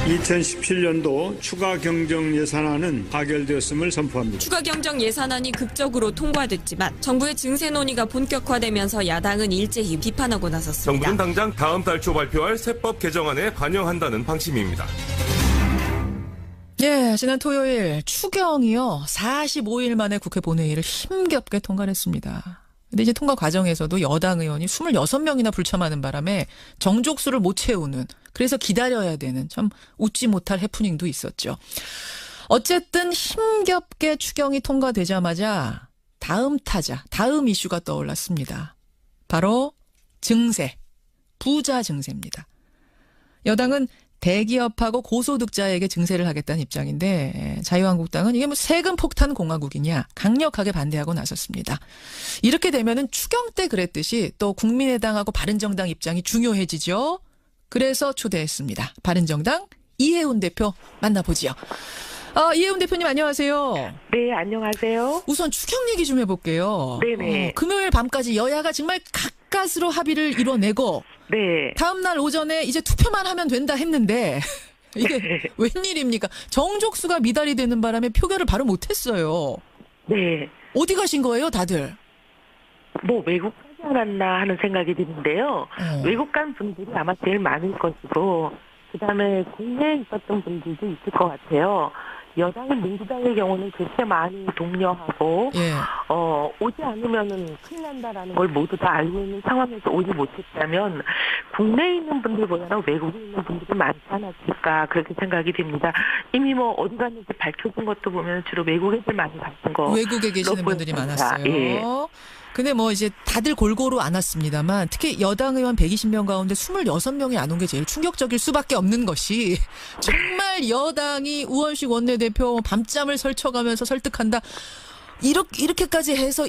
2017년도 추가 경정 예산안은 가결되었음을 선포합니다. 추가 경정 예산안이 극적으로 통과됐지만 정부의 증세 논의가 본격화되면서 야당은 일제히 비판하고 나섰습니다. 정부는 당장 다음 달 초 발표할 세법 개정안에 반영한다는 방침입니다. 예, 지난 토요일 추경이요 45일 만에 국회 본회의를 힘겹게 통과했습니다. 근데 이제 통과 과정에서도 여당 의원이 26명이나 불참하는 바람에 정족수를 못 채우는, 그래서 기다려야 되는 참 웃지 못할 해프닝도 있었죠. 어쨌든 힘겹게 추경이 통과되자마자 다음 타자, 다음 이슈가 떠올랐습니다. 바로 증세, 부자 증세입니다. 여당은 대기업하고 고소득자에게 증세를 하겠다는 입장인데 자유한국당은 이게 뭐 세금 폭탄 공화국이냐 강력하게 반대하고 나섰습니다. 이렇게 되면은 추경 때 그랬듯이 또 국민의당하고 바른정당 입장이 중요해지죠. 그래서 초대했습니다. 바른정당 이해운 대표 만나보지요. 이해운 대표님 안녕하세요. 네, 안녕하세요. 우선 추경 얘기 좀 해볼게요. 네네. 금요일 밤까지 여야가 정말 가까스로 합의를 이뤄내고 네. 다음 날 오전에 이제 투표만 하면 된다 했는데 이게 웬일입니까? 정족수가 미달이 되는 바람에 표결을 바로 못했어요. 네. 어디 가신 거예요, 다들? 뭐 외국 가지 않았나 하는 생각이 드는데요. 외국 간 분들이 아마 제일 많을 것이고 그다음에 국내에 있었던 분들도 있을 것 같아요. 여당인 민주당의 경우는 그렇게 많이 독려하고 예. 오지 않으면은 큰일 난다라는 걸 모두 다 알고 있는 상황에서 오지 못했다면 국내에 있는 분들보다는 외국에 있는 분들이 많지 않았을까 그렇게 생각이 됩니다. 이미 뭐 어디 갔는지 밝혀진 것도 보면 주로 외국 애들 많이 갔던 거. 외국에 계시는 분들이 많았어요. 예. 근데 뭐 이제 다들 골고루 안 왔습니다만 특히 여당 의원 120명 가운데 26명이 안 온 게 제일 충격적일 수밖에 없는 것이 정말 여당이 우원식 원내대표 밤잠을 설쳐가면서 설득한다. 이렇게까지 해서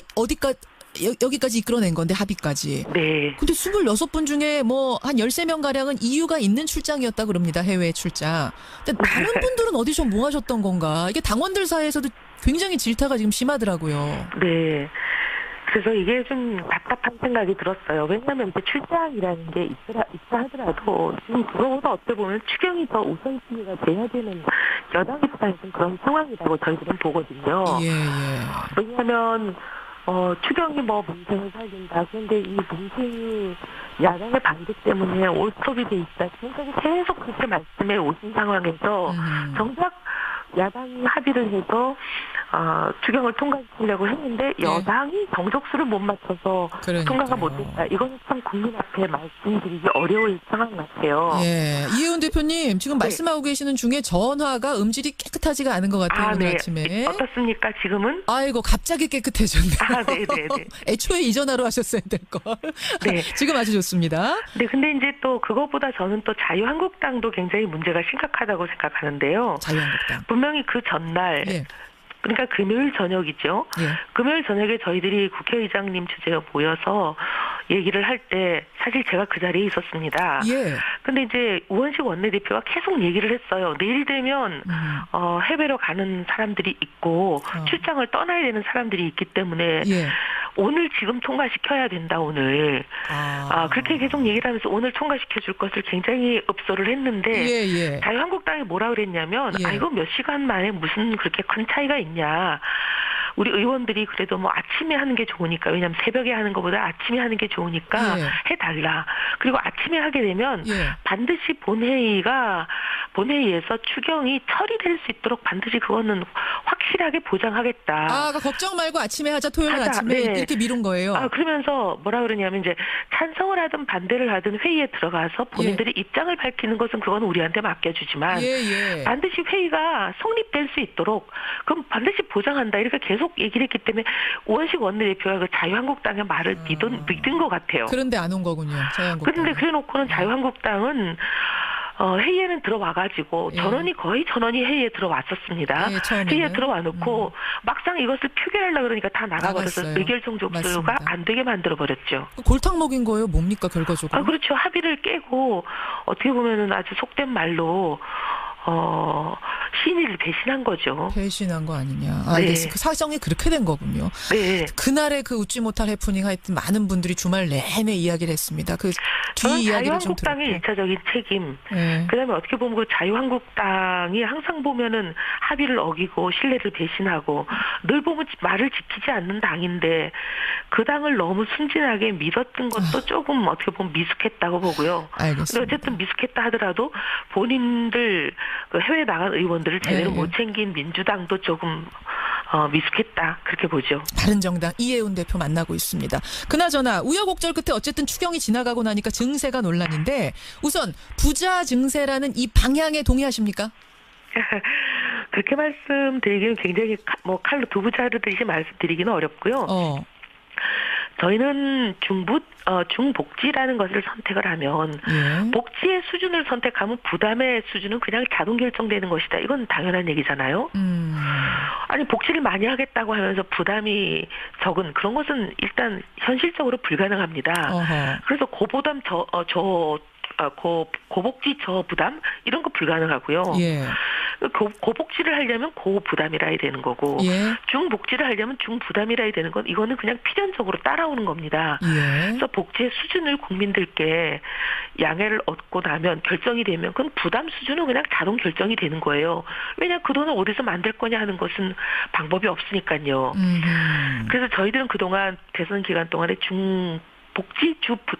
여기까지 이끌어낸 건데 합의까지. 네. 근데 26분 중에 뭐 한 13명 가량은 이유가 있는 출장이었다 그럽니다. 해외 출장. 근데 다른 분들은 어디 좀 뭐 하셨던 건가? 이게 당원들 사이에서도 굉장히 질타가 지금 심하더라고요. 네. 그래서 이게 좀 답답한 생각이 들었어요. 왜냐하면 이제 출장이라는 게 있다 하더라도 지금 그거보다 어떻게 보면 추경이 더 우선순위가 돼야 되는 여당 입장에서는 그런 상황이라고 저희들은 보거든요. 예. 왜냐하면 추경이 뭐 민생을 살린다. 그런데 이 민생이 야당의 반대 때문에 올스톱이 돼 있다. 지금까지 계속 그렇게 말씀해 오신 상황에서 정작 야당이 합의를 해서 추경을 통과시키려고 했는데 여당이 정족수를 못 맞춰서 통과가 못됐다. 이거는 참 국민 앞에 말씀드리기 어려울 상황 같아요. 예, 이혜훈 대표님 지금 말씀하고 계시는 중에 전화가 음질이 깨끗하지가 않은 것 같아요. 오늘 아침에. 어떻습니까 지금은? 아이고 갑자기 깨끗해졌네요. 네네네. 애초에 이 전화로 하셨어야 될 걸. 네. 지금 아주 좋습니다. 네, 근데 이제 또 그거보다 저는 또 자유한국당도 굉장히 문제가 심각하다고 생각하는데요. 자유한국당. 분명히 그 전날. 예. 그러니까 금요일 저녁이죠. 예. 금요일 저녁에 저희들이 국회의장님 주재로 모여서 얘기를 할 때 사실 제가 그 자리에 있었습니다. 예. 근데 이제 우원식 원내대표가 계속 얘기를 했어요. 내일 되면 해외로 가는 사람들이 있고 출장을 떠나야 되는 사람들이 있기 때문에 오늘 지금 통과시켜야 된다 오늘. 그렇게 계속 얘기를 하면서 오늘 통과시켜 줄 것을 굉장히 읍소를 했는데 자유한국당이 뭐라 그랬냐면 이거 몇 시간 만에 무슨 그렇게 큰 차이가 있냐. 우리 의원들이 그래도 뭐 아침에 하는 게 좋으니까 왜냐하면 새벽에 하는 것보다 아침에 하는 게 좋으니까 해달라. 그리고 아침에 하게 되면 반드시 본회의에서 추경이 처리될 수 있도록 반드시 그거는 확실하게 보장하겠다. 그러니까 걱정 말고 아침에 하자. 토요일 아침에 이렇게 미룬 거예요. 그러면서 뭐라 그러냐면 이제 찬성을 하든 반대를 하든 회의에 들어가서 본인들의 입장을 밝히는 것은 그건 우리한테 맡겨주지만 반드시 회의가 성립될 수 있도록 그럼 반드시 보장한다. 이렇게 계속 얘기를 했기 때문에 우원식 원내대표가 그 자유한국당의 말을 믿은 것 같아요. 그런데 안 온 거군요. 자유한국당. 그런데 그래놓고는 자유한국당은 회의에는 들어와가지고 거의 전원이 회의에 들어왔었습니다. 회의에 들어와 놓고 막상 이것을 표결하려고 그러니까 다 나가버려서 의결정 족수가 안 되게 만들어버렸죠. 골탕 먹인 거예요? 뭡니까 결과적으로? 그렇죠. 합의를 깨고 어떻게 보면은 아주 속된 말로 시인을 배신한 거죠. 배신한 거 아니냐. 알겠습니다. 그 사정이 그렇게 된 거군요. 네. 그날의 그 웃지 못할 해프닝 하여튼 많은 분들이 주말 내내 이야기를 했습니다. 그 뒤 이야기를 좀 들었고. 자유한국당의 일차적인 책임. 네. 그다음에 어떻게 보면 그 자유한국당이 항상 보면은 합의를 어기고 신뢰를 배신하고 늘 보면 말을 지키지 않는 당인데 그 당을 너무 순진하게 믿었던 것도 조금 어떻게 보면 미숙했다고 보고요. 알겠습니다. 근데 어쨌든 미숙했다 하더라도 본인들 그 해외 나간 의원들을 제대로 네. 못 챙긴 민주당도 조금 미숙했다 그렇게 보죠. 바른정당 이해운 대표 만나고 있습니다. 그나저나 우여곡절 끝에 어쨌든 추경이 지나가고 나니까 증세가 논란인데 우선 부자 증세라는 이 방향에 동의하십니까? 그렇게 말씀드리기는 굉장히 칼로 두부 자르듯이 말씀드리기는 어렵고요. 저희는 중복지라는 것을 선택을 하면 복지의 수준을 선택하면 부담의 수준은 그냥 자동 결정되는 것이다. 이건 당연한 얘기잖아요. 아니 복지를 많이 하겠다고 하면서 부담이 적은 그런 것은 일단 현실적으로 불가능합니다. 그래서 고부담 고복지 저부담 이런 거 불가능하고요. 고복지를 하려면 고부담이라 해야 되는 거고 중복지를 하려면 중부담이라 해야 되는 건 이거는 그냥 필연적으로 따라오는 겁니다. 그래서 복지의 수준을 국민들께 양해를 얻고 나면 결정이 되면 그건 부담 수준은 그냥 자동 결정이 되는 거예요. 왜냐 그 돈을 어디서 만들 거냐 하는 것은 방법이 없으니까요. 그래서 저희들은 그동안 대선 기간 동안에 복지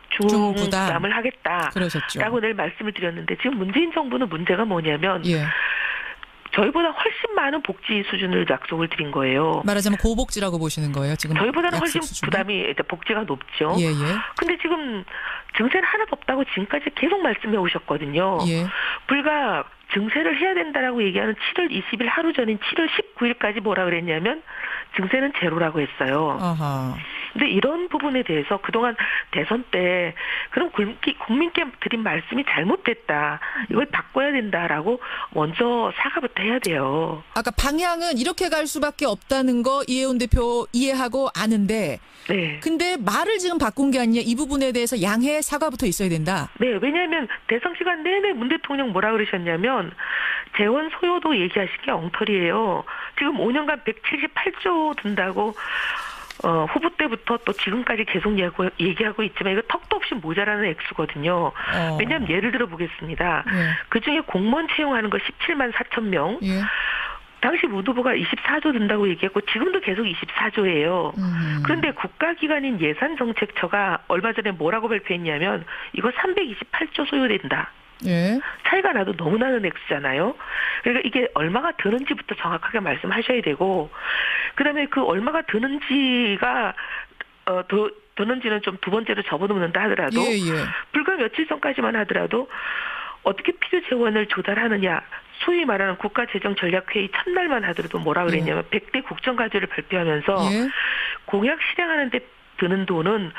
중부담을 하겠다라고 늘 말씀을 드렸는데 지금 문재인 정부는 문제가 뭐냐면 저희보다 훨씬 많은 복지 수준을 약속을 드린 거예요. 말하자면 고복지라고 보시는 거예요. 지금 저희보다는 훨씬 부담이 복지가 높죠. 근데 지금 증세는 하나도 없다고 지금까지 계속 말씀해 오셨거든요. 불과 증세를 해야 된다라고 얘기하는 7월 20일 하루 전인 7월 19일까지 뭐라 그랬냐면 증세는 제로라고 했어요. 근데 이런 부분에 대해서 그동안 대선 때 그럼 국민께 드린 말씀이 잘못됐다. 이걸 바꿔야 된다라고 먼저 사과부터 해야 돼요. 아까 방향은 이렇게 갈 수밖에 없다는 거 이해운 대표 이해하고 아는데 근데 말을 지금 바꾼 게 아니냐. 이 부분에 대해서 양해 사과부터 있어야 된다. 네. 왜냐하면 대선 시간 내내 문 대통령 뭐라 그러셨냐면 재원 소요도 얘기하신 게 엉터리예요. 지금 5년간 178조 든다고 후보 때부터 또 지금까지 계속 얘기하고 있지만 이거 턱도 없이 모자라는 액수거든요. 왜냐하면 예를 들어 보겠습니다. 그중에 공무원 채용하는 거 17만 4천 명. 당시 문 후보가 24조 든다고 얘기했고 지금도 계속 24조예요. 그런데 국가기관인 예산정책처가 얼마 전에 뭐라고 발표했냐면 이거 328조 소요된다. 차이가 나도 너무 나는 액수잖아요. 그러니까 이게 얼마가 드는지부터 정확하게 말씀하셔야 되고 그다음에 그 얼마가 드는지가 드는지는 좀 두 번째로 접어놓는다 하더라도 불과 며칠 전까지만 하더라도 어떻게 필요 재원을 조달하느냐 소위 말하는 국가재정전략회의 첫날만 하더라도 뭐라 그랬냐면 100대 국정과제를 발표하면서 공약 실행하는 데 드는 돈은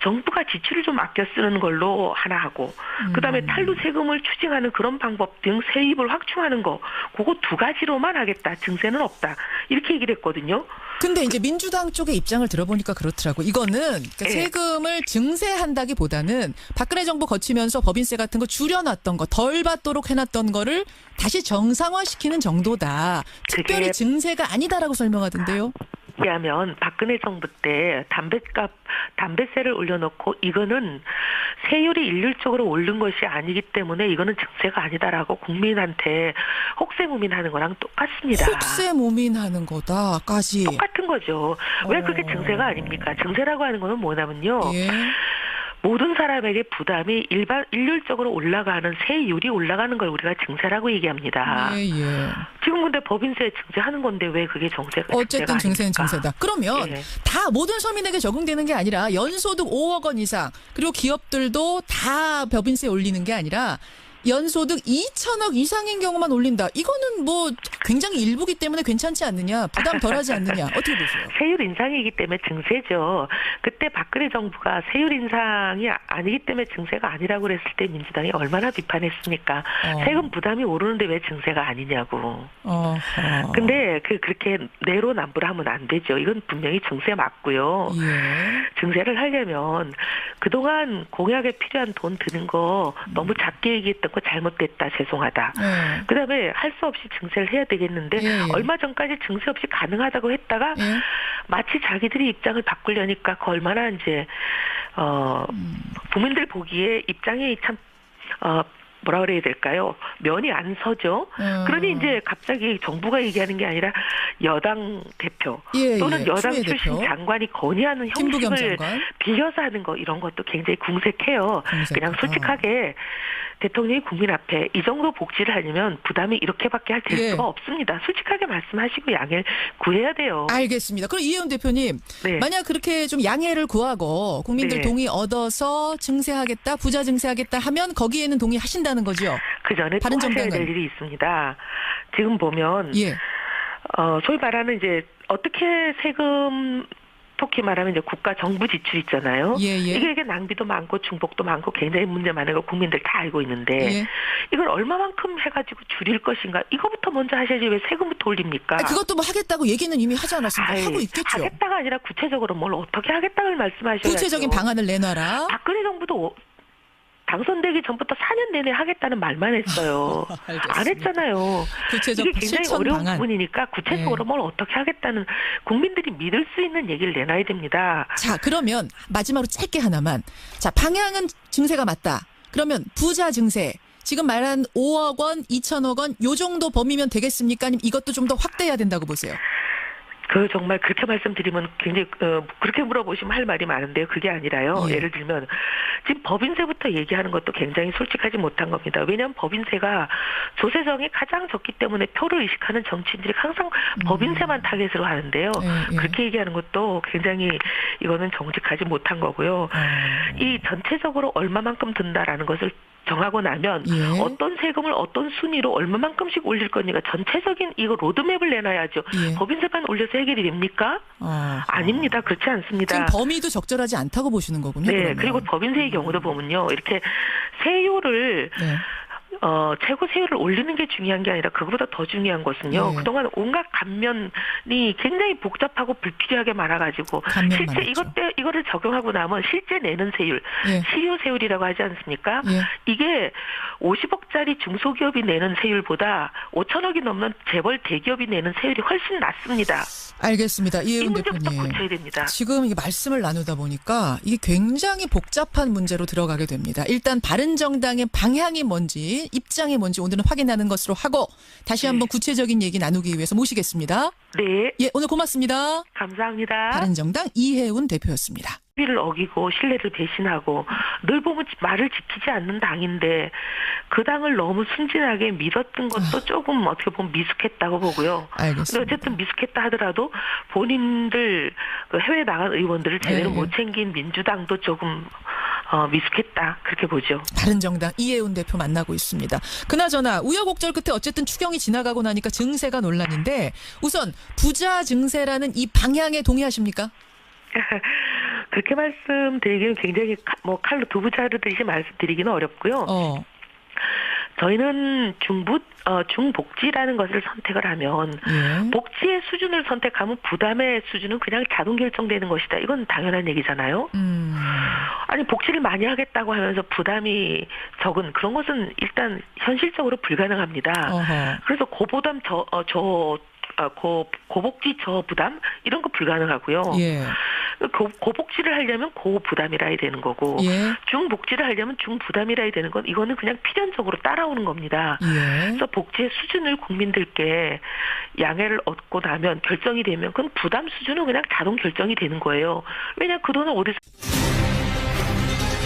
정부가 지출을 좀 아껴 쓰는 걸로 하나 하고 그다음에 탈루 세금을 추징하는 그런 방법 등 세입을 확충하는 거 그거 두 가지로만 하겠다. 증세는 없다. 이렇게 얘기를 했거든요. 근데 이제 민주당 쪽의 입장을 들어보니까 그렇더라고. 이거는 그러니까 세금을 증세한다기보다는 박근혜 정부 거치면서 법인세 같은 거 줄여놨던 거 덜 받도록 해놨던 거를 다시 정상화시키는 정도다. 특별히 증세가 아니다라고 설명하던데요. 왜냐하면 박근혜 정부 때 담배세를 올려놓고 이거는 세율이 일률적으로 오른 것이 아니기 때문에 이거는 증세가 아니다라고 국민한테 혹세무민하는 거랑 똑같습니다. 혹세무민하는 거다까지. 똑같은 거죠. 왜 그게 증세가 아닙니까? 증세라고 하는 거는 뭐냐면요. 모든 사람에게 부담이 일률적으로 올라가는 세율이 올라가는 걸 우리가 증세라고 얘기합니다. 지금 근데 법인세 증세하는 건데 왜 그게 정세가 어쨌든 증세는 증세다. 그러면 다 모든 서민에게 적용되는 게 아니라 연소득 5억 원 이상 그리고 기업들도 다 법인세 올리는 게 아니라 연소득 2천억 이상인 경우만 올린다. 이거는 뭐 굉장히 일부기 때문에 괜찮지 않느냐. 부담 덜하지 않느냐. 어떻게 보세요? 세율 인상이기 때문에 증세죠. 그때 박근혜 정부가 세율 인상이 아니기 때문에 증세가 아니라고 그랬을 때 민주당이 얼마나 비판했습니까? 세금 부담이 오르는데 왜 증세가 아니냐고. 근데 그렇게 내로남불 하면 안 되죠. 이건 분명히 증세 맞고요. 증세를 하려면 그동안 공약에 필요한 돈 드는 거 너무 작게 얘기했던 않고 잘못됐다, 죄송하다. 그다음에 할 수 없이 증세를 해야 되겠는데 얼마 전까지 증세 없이 가능하다고 했다가 마치 자기들이 입장을 바꾸려니까 그 얼마나 이제 국민들 보기에 입장이 참 뭐라 그래야 될까요? 면이 안 서죠. 그러니 이제 갑자기 정부가 얘기하는 게 아니라 여당 대표 또는 여당 출신 대표. 장관이 건의하는 형식을 빌려서 하는 거 이런 것도 굉장히 궁색해요. 그냥 솔직하게 대통령이 국민 앞에 이 정도 복지를 하려면 부담이 이렇게밖에 될 수가 없습니다. 솔직하게 말씀하시고 양해를 구해야 돼요. 알겠습니다. 그럼 이혜훈 대표님, 만약 그렇게 좀 양해를 구하고 국민들 동의 얻어서 증세하겠다, 부자 증세하겠다 하면 거기에는 동의하신다는 거죠? 그 전에 또 하셔야 될 일이 있습니다. 지금 보면 소위 말하는 이제 어떻게 세금 특히 말하면 이제 국가 정부 지출 있잖아요. 이게 낭비도 많고 중복도 많고 굉장히 문제 많은 거 국민들 다 알고 있는데 이걸 얼마만큼 해가지고 줄일 것인가 이거부터 먼저 하셔야지 왜 세금부터 올립니까? 그것도 뭐 하겠다고 얘기는 이미 하지 않았습니까? 하고 있겠죠. 하겠다가 아니라 구체적으로 뭘 어떻게 하겠다를 말씀하셔야죠. 구체적인 방안을 내놔라. 박근혜 정부도 당선되기 전부터 4년 내내 하겠다는 말만 했어요. 안 했잖아요. 구체적 이게 굉장히 어려운 방안. 부분이니까 구체적으로 뭘 어떻게 하겠다는 국민들이 믿을 수 있는 얘기를 내놔야 됩니다. 자, 그러면 마지막으로 짧게 하나만. 자, 방향은 증세가 맞다. 그러면 부자 증세. 지금 말한 5억 원, 2천억 원 요 정도 범위면 되겠습니까? 아니면 이것도 좀 더 확대해야 된다고 보세요? 정말 그렇게 말씀드리면 굉장히 그렇게 물어보시면 할 말이 많은데요. 그게 아니라요. 예를 들면 지금 법인세부터 얘기하는 것도 굉장히 솔직하지 못한 겁니다. 왜냐하면 법인세가 조세정이 가장 적기 때문에 표를 의식하는 정치인들이 항상 법인세만 타겟으로 하는데요. 그렇게 얘기하는 것도 굉장히 이거는 정직하지 못한 거고요. 이 전체적으로 얼마만큼 든다라는 것을 정하고 나면 어떤 세금을 어떤 순위로 얼마만큼씩 올릴 거니까 전체적인 이거 로드맵을 내놔야죠. 법인세만 올려서 해결이 됩니까? 아닙니다. 그렇지 않습니다. 지금 범위도 적절하지 않다고 보시는 거군요. 그러면. 그리고 법인세의 경우도 보면요. 이렇게 세율을 최고 세율을 올리는 게 중요한 게 아니라 그거보다 더 중요한 것은요. 그동안 온갖 감면이 굉장히 복잡하고 불필요하게 많아가지고 실제 이거를 적용하고 나면 실제 내는 세율, 실효 세율이라고 하지 않습니까? 이게 50억짜리 중소기업이 내는 세율보다 5천억이 넘는 재벌 대기업이 내는 세율이 훨씬 낮습니다. 알겠습니다. 이혜훈 대표님. 고쳐야 됩니다. 지금 이게 말씀을 나누다 보니까 이게 굉장히 복잡한 문제로 들어가게 됩니다. 일단 바른정당의 방향이 뭔지 입장이 뭔지 오늘은 확인하는 것으로 하고 다시 한번 구체적인 얘기 나누기 위해서 모시겠습니다. 오늘 고맙습니다. 감사합니다. 바른정당 이혜훈 대표였습니다. 합의를 어기고 신뢰를 배신하고 늘 보면 말을 지키지 않는 당인데 그 당을 너무 순진하게 믿었던 것도 조금 어떻게 보면 미숙했다고 보고요. 알겠습니다. 근데 어쨌든 미숙했다 하더라도 본인들 해외 나간 의원들을 제대로 못 챙긴 민주당도 조금 미숙했다 그렇게 보죠. 바른정당 이혜훈 대표 만나고 있습니다. 그나저나 우여곡절 끝에 어쨌든 추경이 지나가고 나니까 증세가 논란인데 우선 부자 증세라는 이 방향에 동의하십니까? 그렇게 말씀드리기는 굉장히 칼로 두부 자르듯이 말씀드리기는 어렵고요. 저희는 중복지라는 것을 선택을 하면 복지의 수준을 선택하면 부담의 수준은 그냥 자동 결정되는 것이다. 이건 당연한 얘기잖아요. 아니 복지를 많이 하겠다고 하면서 부담이 적은 그런 것은 일단 현실적으로 불가능합니다. 그래서 고부담 고복지 저부담 이런 거 불가능하고요. 고복지를 하려면 고부담이라 해야 되는 거고 중복지를 하려면 중부담이라 해야 되는 건 이거는 그냥 필연적으로 따라오는 겁니다. 그래서 복지의 수준을 국민들께 양해를 얻고 나면 결정이 되면 그건 부담 수준은 그냥 자동 결정이 되는 거예요. 왜냐 그 돈은 어디서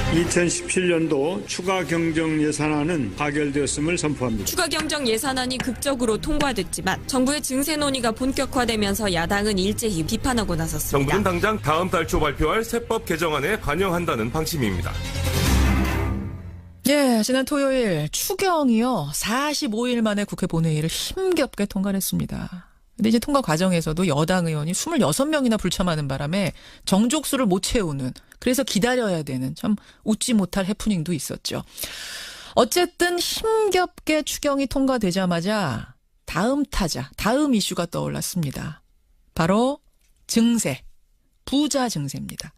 2017년도 추가 경정 예산안은 가결되었음을 선포합니다. 추가 경정 예산안이 극적으로 통과됐지만 정부의 증세 논의가 본격화되면서 야당은 일제히 비판하고 나섰습니다. 정부는 당장 다음 달 초 발표할 세법 개정안에 반영한다는 방침입니다. 지난 토요일 추경이요. 45일 만에 국회 본회의를 힘겹게 통과했습니다. 근데 이제 통과 과정에서도 여당 의원이 26명이나 불참하는 바람에 정족수를 못 채우는 그래서 기다려야 되는 참 웃지 못할 해프닝도 있었죠. 어쨌든 힘겹게 추경이 통과되자마자 다음 타자, 다음 이슈가 떠올랐습니다. 바로 증세, 부자 증세입니다.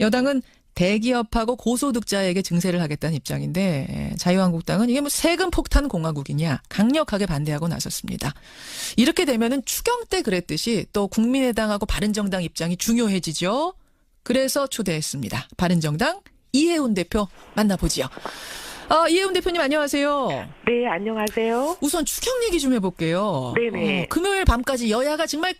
여당은 대기업하고 고소득자에게 증세를 하겠다는 입장인데 자유한국당은 이게 뭐 세금 폭탄 공화국이냐 강력하게 반대하고 나섰습니다. 이렇게 되면은 추경 때 그랬듯이 또 국민의당하고 바른정당 입장이 중요해지죠. 그래서 초대했습니다. 바른정당 이해운 대표 만나보지요. 이해운 대표님 안녕하세요. 네, 안녕하세요. 우선 추경 얘기 좀 해볼게요. 네네. 금요일 밤까지 여야가 정말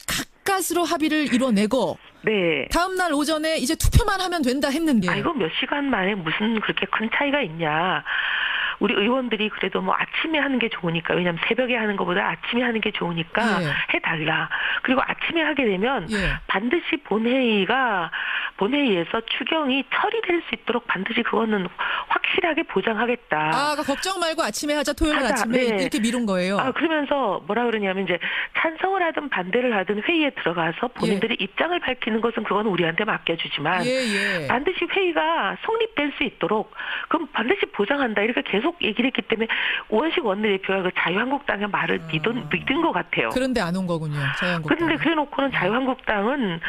가까스로 합의를 이뤄내고 네. 다음 날 오전에 이제 투표만 하면 된다 했는데. 아이고 몇 시간 만에 무슨 그렇게 큰 차이가 있냐. 우리 의원들이 그래도 뭐 아침에 하는 게 좋으니까 왜냐하면 새벽에 하는 것보다 아침에 하는 게 좋으니까 예. 해달라. 그리고 아침에 하게 되면 예. 반드시 본회의에서 추경이 처리될 수 있도록 반드시 그거는 확실하게 보장하겠다. 그러니까 걱정 말고 아침에 하자 토요일 하자. 아침에 네. 이렇게 미룬 거예요. 그러면서 뭐라 그러냐면 이제 찬성을 하든 반대를 하든 회의에 들어가서 본인들의 입장을 밝히는 것은 그건 우리한테 맡겨주지만 예. 반드시 회의가 성립될 수 있도록 그럼 반드시 보장한다 이렇게 계속 얘기를 했기 때문에 우원식 원내대표가 그 자유한국당의 말을 믿은 것 같아요. 그런데 안 온 거군요. 자유한국당. 그런데 그래놓고는 자유한국당은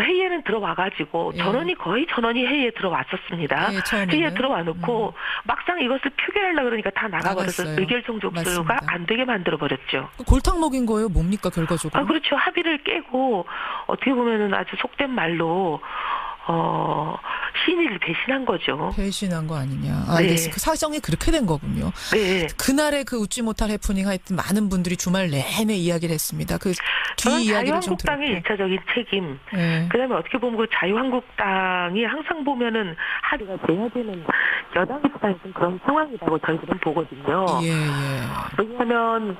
회의에는 들어와가지고 예. 거의 전원이 회의에 들어왔었습니다. 예, 처음에는. 회의에 들어와 놓고 막상 이것을 표결하려고 그러니까 다 나가버려서 나갔어요. 의결정 족수가 맞습니다. 안 되게 만들어버렸죠. 골탕 먹인 거예요? 뭡니까 결과적으로? 그렇죠. 합의를 깨고 어떻게 보면은 아주 속된 말로 신의를 배신한 거죠. 배신한 거 아니냐. 네. 알겠습니다. 그 사정이 그렇게 된 거군요. 네. 그날의 그 웃지 못할 해프닝 하여튼 많은 분들이 주말 내내 이야기를 했습니다. 그 저는 뒤 이야기를 좀 들었고. 자유한국당의 일차적인 책임. 예. 그다음에 어떻게 보면 그 자유한국당이 항상 보면은 합의가 돼야 되는 여당 입장에서는 그런 상황이라고 저희들은 보거든요. 예. 왜냐하면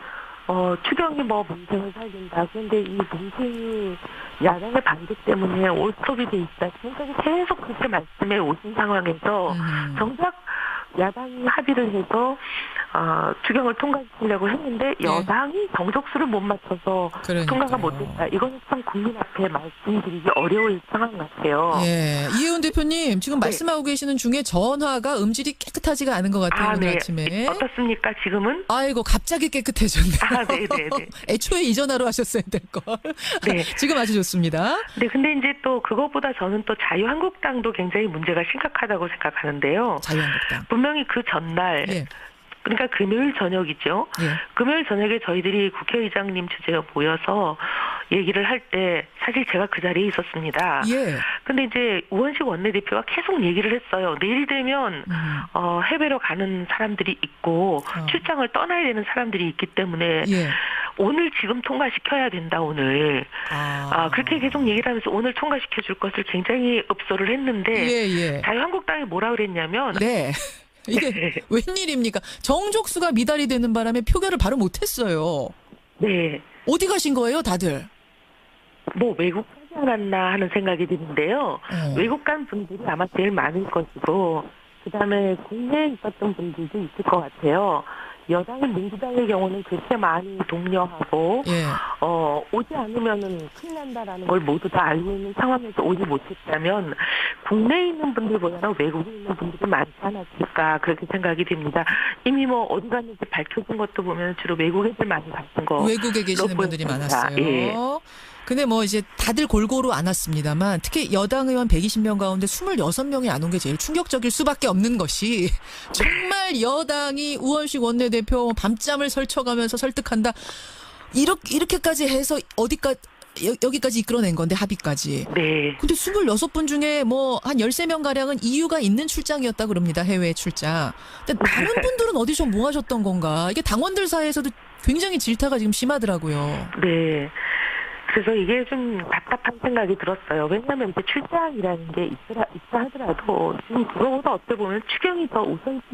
추경이 뭐 민생을 살린다. 그런데 이 민생이 야당의 반대 때문에 올스톱이 돼 있다. 지금까지 계속 그렇게 말씀해 오신 상황에서 정작 야당이 합의를 해서 추경을 통과시키려고 했는데 여당이 정족수를 못 맞춰서 그러니까요. 통과가 못했다. 이거는 참 국민 앞에 말씀드리기 어려울 상황 같아요. 예. 이혜원 대표님 지금 말씀하고 계시는 중에 전화가 음질이 깨끗하지가 않은 것 같아요. 오늘 아침에. 어떻습니까 지금은? 아이고 갑자기 깨끗해졌네요. 네네네. 애초에 이 전화로 하셨어야 될 걸. 네. 지금 아주 좋습니다. 네, 근데 이제 또 그것보다 저는 또 자유한국당도 굉장히 문제가 심각하다고 생각하는데요. 자유한국당. 분명히 그 전날 예. 그러니까 금요일 저녁이죠. 예. 금요일 저녁에 저희들이 국회의장님 주재로 모여서 얘기를 할 때 사실 제가 그 자리에 있었습니다. 예. 근데 이제 우원식 원내대표가 계속 얘기를 했어요. 내일 되면 해외로 가는 사람들이 있고 출장을 떠나야 되는 사람들이 있기 때문에 예. 오늘 지금 통과시켜야 된다 오늘. 그렇게 계속 얘기를 하면서 오늘 통과시켜 줄 것을 굉장히 읍소를 했는데 예. 자유한국당이 뭐라 그랬냐면 네. 이게 웬일입니까? 정족수가 미달이 되는 바람에 표결을 바로 못했어요. 네. 어디 가신 거예요, 다들? 뭐 외국 가지 않았나 하는 생각이 드는데요. 외국 간 분들이 아마 제일 많을 것이고 그다음에 국내에 있었던 분들도 있을 것 같아요. 여당인 민주당의 경우는 그렇게 많이 독려하고 오지 않으면은 큰일 난다라는 걸 모두 다 알고 있는 상황에서 오지 못했다면 국내에 있는 분들보다는 외국에 있는 분들이 많지 않았을까 그렇게 생각이 됩니다. 이미 뭐 어디 갔는지 밝혀진 것도 보면 주로 외국 애들 많이 갔던 거. 외국에 계시는 분들이 많았어요. 예. 근데 뭐 이제 다들 골고루 안 왔습니다만 특히 여당 의원 120명 가운데 26명이 안 온 게 제일 충격적일 수밖에 없는 것이 정말 여당이 우원식 원내대표 밤잠을 설쳐가면서 설득한다. 이렇게까지 해서 여기까지 이끌어낸 건데 합의까지. 네. 근데 26분 중에 뭐 한 13명 가량은 이유가 있는 출장이었다 그럽니다. 해외 출장. 근데 다른 분들은 어디서 뭐 하셨던 건가? 이게 당원들 사이에서도 굉장히 질타가 지금 심하더라고요. 네. 그래서 이게 좀 답답한 생각이 들었어요. 왜냐하면 이제 출장이라는 게 있다 하더라도 지금 그거보다 어떻게 보면 추경이 더 우선시